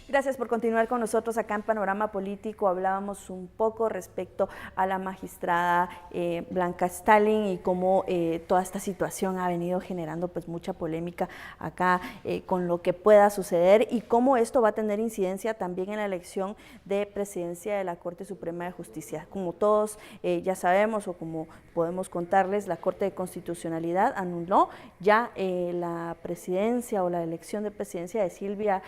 Gracias por continuar con nosotros acá en Panorama Político. Hablábamos un poco respecto a la magistrada Blanca Stalin y cómo toda esta situación ha venido generando pues mucha polémica acá con lo que pueda suceder y cómo esto va a tener incidencia también en la elección de presidencia de la Corte Suprema de Justicia. Como todos ya sabemos o como podemos contarles, la Corte de Constitucionalidad anuló ya la presidencia o la elección de presidencia de Silvia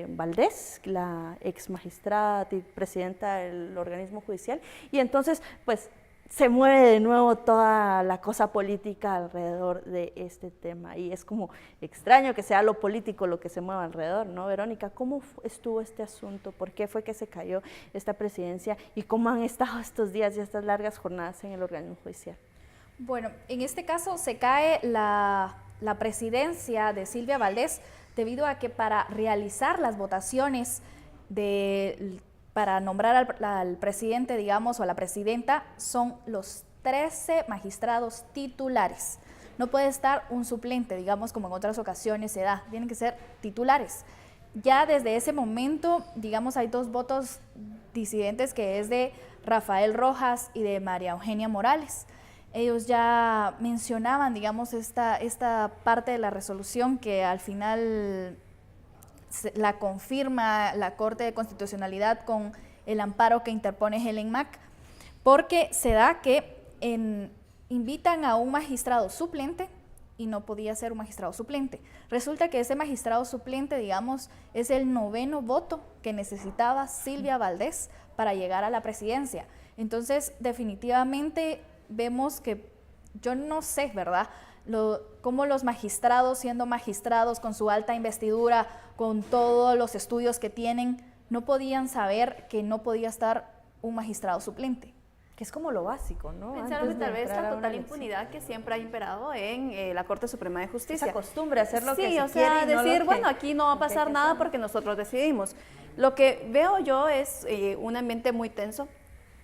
Valdés, la ex magistrada y presidenta del organismo judicial, y entonces pues se mueve de nuevo toda la cosa política alrededor de este tema y es como extraño que sea lo político lo que se mueva alrededor, ¿no, Verónica? ¿Cómo estuvo este asunto? ¿Por qué fue que se cayó esta presidencia? ¿Y cómo han estado estos días y estas largas jornadas en el organismo judicial? Bueno, en este caso se cae la presidencia de Silvia Valdés debido a que para realizar las votaciones para nombrar al presidente, digamos, o a la presidenta, son los 13 magistrados titulares. No puede estar un suplente, digamos, como en otras ocasiones se da, tienen que ser titulares. Ya desde ese momento, digamos, hay dos votos disidentes, que es de Rafael Rojas y de María Eugenia Morales. Ellos ya mencionaban, digamos, esta parte de la resolución que al final la confirma la Corte de Constitucionalidad con el amparo que interpone Helen Mack, porque se da que invitan a un magistrado suplente y no podía ser un magistrado suplente. Resulta que ese magistrado suplente, digamos, es el 9º voto que necesitaba Silvia Valdés para llegar a la presidencia. Entonces, definitivamente vemos que, yo no sé, ¿verdad?, cómo los magistrados, siendo magistrados con su alta investidura, con todos los estudios que tienen, no podían saber que no podía estar un magistrado suplente. Que es como lo básico, ¿no? Pensaron que tal vez la total impunidad que siempre ha imperado en la Corte Suprema de Justicia. Esa costumbre, hacer lo que se quiere. Sí, o sea, decir, bueno, aquí no va a pasar nada porque nosotros decidimos. Lo que veo yo es un ambiente muy tenso.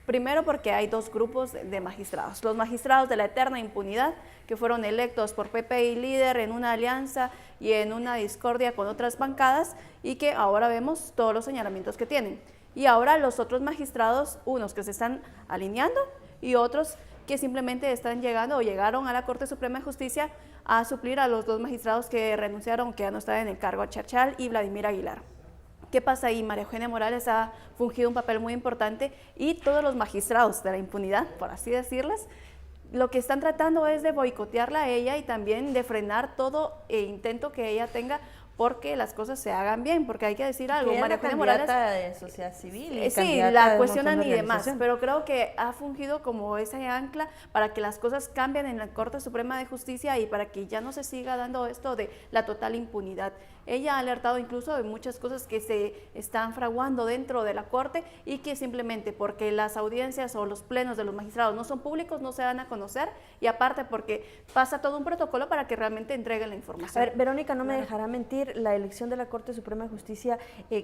Primero porque hay dos grupos de magistrados. Los magistrados de la eterna impunidad, que fueron electos por PP y Líder en una alianza y en una discordia con otras bancadas, y que ahora vemos todos los señalamientos que tienen. Y ahora los otros magistrados, unos que se están alineando y otros que simplemente están llegando o llegaron a la Corte Suprema de Justicia a suplir a los dos magistrados que renunciaron, que ya no estaban en el cargo, Chachal y Vladimir Aguilar. ¿Qué pasa ahí? María Eugenia Morales ha fungido un papel muy importante y todos los magistrados de la impunidad, por así decirles, lo que están tratando es de boicotearla a ella y también de frenar todo intento que ella tenga porque las cosas se hagan bien, porque hay que decir algo. María Eugenia Morales de sociedad civil. Sí, la cuestionan y demás, pero creo que ha fungido como esa ancla para que las cosas cambien en la Corte Suprema de Justicia y para que ya no se siga dando esto de la total impunidad. Ella ha alertado incluso de muchas cosas que se están fraguando dentro de la Corte y que simplemente porque las audiencias o los plenos de los magistrados no son públicos, no se van a conocer, y aparte porque pasa todo un protocolo para que realmente entreguen la información. A ver, Verónica no me dejará mentir, la elección de la Corte Suprema de Justicia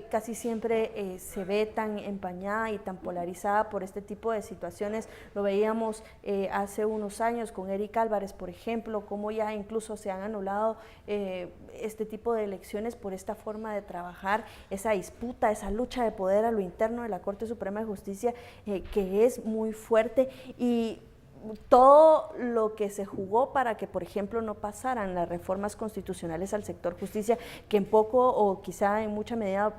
casi siempre se ve tan empañada y tan polarizada por este tipo de situaciones. Lo veíamos hace unos años con Eric Álvarez, por ejemplo, cómo ya incluso se han anulado este tipo de elecciones por esta forma de trabajar, esa disputa, esa lucha de poder a lo interno de la Corte Suprema de Justicia que es muy fuerte, y todo lo que se jugó para que, por ejemplo, no pasaran las reformas constitucionales al sector justicia, que en poco o quizá en mucha medida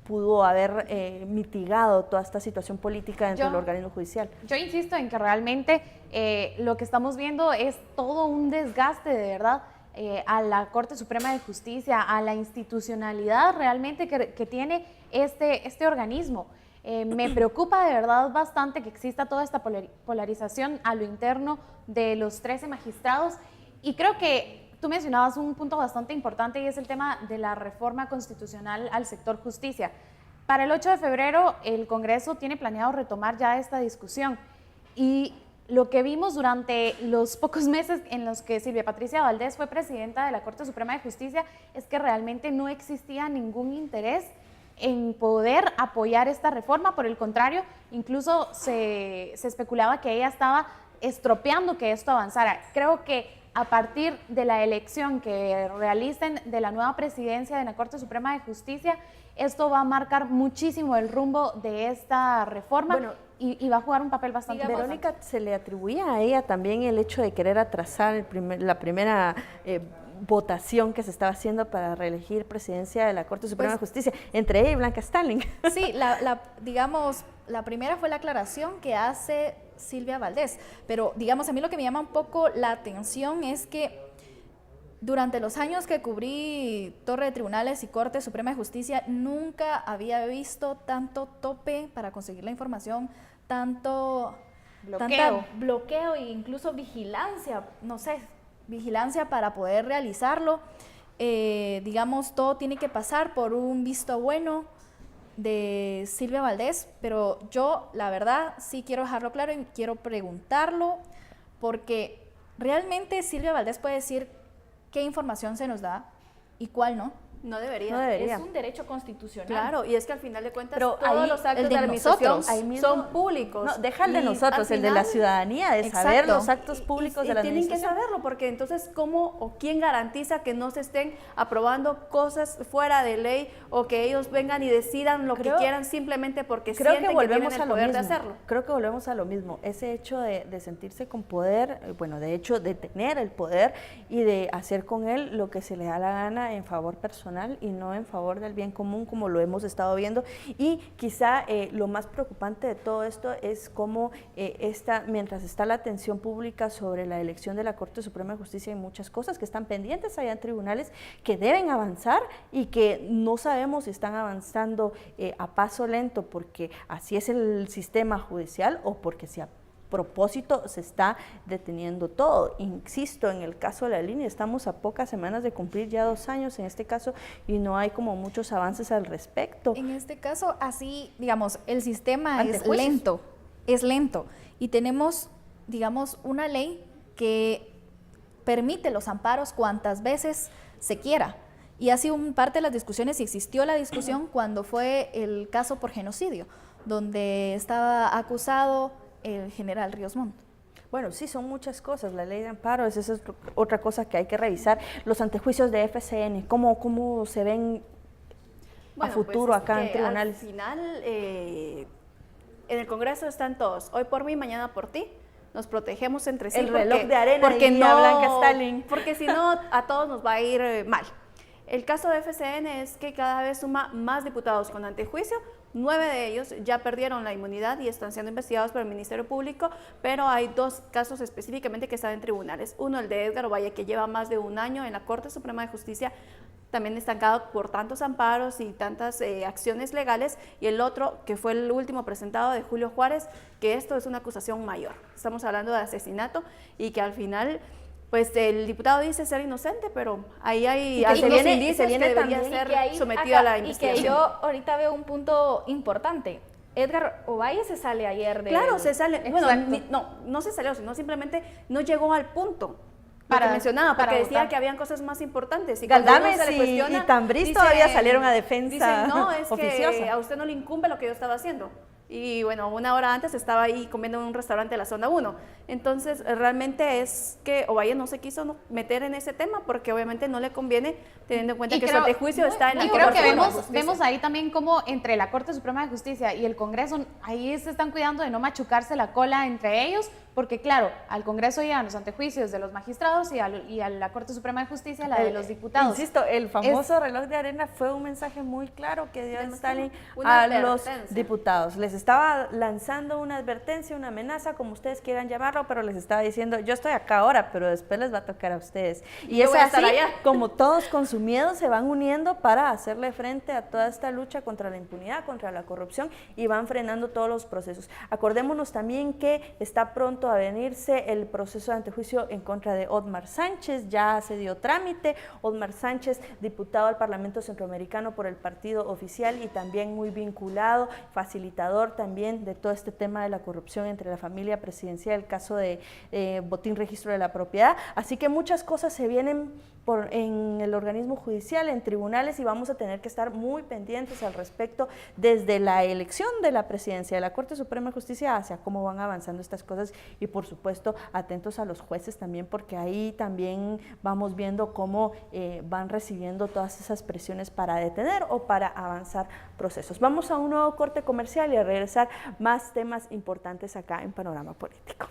pudo haber mitigado toda esta situación política dentro del organismo judicial. Yo insisto en que realmente lo que estamos viendo es todo un desgaste, de verdad, a la Corte Suprema de Justicia, a la institucionalidad realmente que tiene este organismo. Me preocupa de verdad bastante que exista toda esta polarización a lo interno de los 13 magistrados, y creo que tú mencionabas un punto bastante importante y es el tema de la reforma constitucional al sector justicia. Para el 8 de febrero el Congreso tiene planeado retomar ya esta discusión, y lo que vimos durante los pocos meses en los que Silvia Patricia Valdés fue presidenta de la Corte Suprema de Justicia es que realmente no existía ningún interés en poder apoyar esta reforma. Por el contrario, incluso se especulaba que ella estaba estropeando que esto avanzara. Creo que a partir de la elección que realicen de la nueva presidencia de la Corte Suprema de Justicia, esto va a marcar muchísimo el rumbo de esta reforma. Bueno, y va a jugar un papel bastante importante. Verónica, se le atribuía a ella también el hecho de querer atrasar la primera votación que se estaba haciendo para reelegir presidencia de la Corte Suprema de Justicia, entre ella y Blanca Stalin. Sí, digamos, la primera fue la aclaración que hace Silvia Valdés, pero digamos, a mí lo que me llama un poco la atención es que durante los años que cubrí Torre de Tribunales y Corte Suprema de Justicia, nunca había visto tanto tope para conseguir la información, tanta bloqueo e incluso vigilancia, no sé, vigilancia para poder realizarlo. Digamos, todo tiene que pasar por un visto bueno de Silvia Valdés, pero yo, la verdad, sí quiero dejarlo claro y quiero preguntarlo, porque realmente Silvia Valdés puede decir qué información se nos da y cuál no. No debería. No debería. Es un derecho constitucional. Claro, y es que al final de cuentas Pero todos ahí, los actos el de de la administración nosotros, son públicos. No, deja el de Y nosotros, al el de la final, ciudadanía, de saber exacto. los actos públicos de la tienen que administración. saberlo, porque entonces ¿cómo o quién garantiza que no se estén aprobando cosas fuera de ley o que ellos vengan y decidan lo que quieran simplemente porque Creo sienten que volvemos tienen a el lo poder mismo. de hacerlo? Creo que volvemos a lo mismo. Ese hecho de sentirse con poder, bueno, de hecho de tener el poder y de hacer con él lo que se le da la gana en favor personal y no en favor del bien común, como lo hemos estado viendo. Y quizá lo más preocupante de todo esto es cómo mientras está la atención pública sobre la elección de la Corte Suprema de Justicia, hay muchas cosas que están pendientes allá en tribunales que deben avanzar y que no sabemos si están avanzando a paso lento porque así es el sistema judicial o porque si a propósito se está deteniendo todo. Insisto, en el caso de la línea estamos a pocas semanas de cumplir ya 2 años en este caso y no hay como muchos avances al respecto. En este caso, así, digamos, el sistema Ante es juicios. lento y tenemos, digamos, una ley que permite los amparos cuantas veces se quiera. Y ha sido parte de las discusiones y existió la discusión cuando fue el caso por genocidio, donde estaba acusado el general Ríos Montt. Bueno, sí, son muchas cosas. La ley de amparo, esa es otra cosa que hay que revisar. Los antejuicios de FCN, ¿cómo se ven a futuro pues acá en tribunales? Al final, en el Congreso están todos, hoy por mí, mañana por ti. Nos protegemos entre sí. El reloj de arena, porque diría Blanca Stalin. Porque si no, a todos nos va a ir mal. El caso de FCN es que cada vez suma más diputados con antejuicio. 9 de ellos ya perdieron la inmunidad y están siendo investigados por el Ministerio Público, pero hay 2 casos específicamente que están en tribunales. Uno, el de Edgar Ovalle, que lleva más de 1 año en la Corte Suprema de Justicia, también estancado por tantos amparos y tantas acciones legales, y el otro, que fue el último presentado, de Julio Juárez, que esto es una acusación mayor. Estamos hablando de asesinato y que al final, pues el diputado dice ser inocente, pero ahí hay algunos indicios que debería ser sometido a la investigación. Y que yo ahorita veo un punto importante. Edgar Ovalle se sale ayer de... Claro, se sale. Bueno, Exacto. no se salió, sino simplemente no llegó al punto Para- que mencionaba, porque para decía votar. que habían cosas más importantes. Y cuando Galdames uno se le cuestiona, y Tambriz dicen- todavía salieron a defensa dicen, no, es oficiosa. que a usted no le incumbe lo que yo estaba haciendo. Y bueno, 1 hora antes estaba ahí comiendo en un restaurante de la zona 1. Entonces, realmente es que Ovalle no se quiso meter en ese tema porque obviamente no le conviene, teniendo en cuenta Y que creo- su antejuicio está en la Y Corte creo que Suprema de Justicia. vemos ahí también como entre la Corte Suprema de Justicia y el Congreso, ahí se están cuidando de no machucarse la cola entre ellos, porque claro, al Congreso llegan los antejuicios de los magistrados y a la Corte Suprema de Justicia la de los diputados. Insisto, el famoso reloj de arena fue un mensaje muy claro que dio Stalin Una a los advertencia. diputados. Les estaba lanzando una advertencia, una amenaza, como ustedes quieran llamarlo, pero les estaba diciendo, yo estoy acá ahora, pero después les va a tocar a ustedes. Y yo es voy a estar así, allá. como todos con su miedo se van uniendo para hacerle frente a toda esta lucha contra la impunidad, contra la corrupción, y van frenando todos los procesos. Acordémonos también que está pronto a venirse el proceso de antejuicio en contra de Otmar Sánchez, ya se dio trámite. Otmar Sánchez, diputado al Parlamento Centroamericano por el partido oficial y también muy vinculado, facilitador también de todo este tema de la corrupción entre la familia presidencial, el caso de botín registro de la propiedad. Así que muchas cosas se vienen en el organismo judicial, en tribunales, y vamos a tener que estar muy pendientes al respecto desde la elección de la presidencia de la Corte Suprema de Justicia hacia cómo van avanzando estas cosas, y por supuesto atentos a los jueces también, porque ahí también vamos viendo cómo van recibiendo todas esas presiones para detener o para avanzar procesos. Vamos a un nuevo corte comercial y a regresar más temas importantes acá en Panorama Político.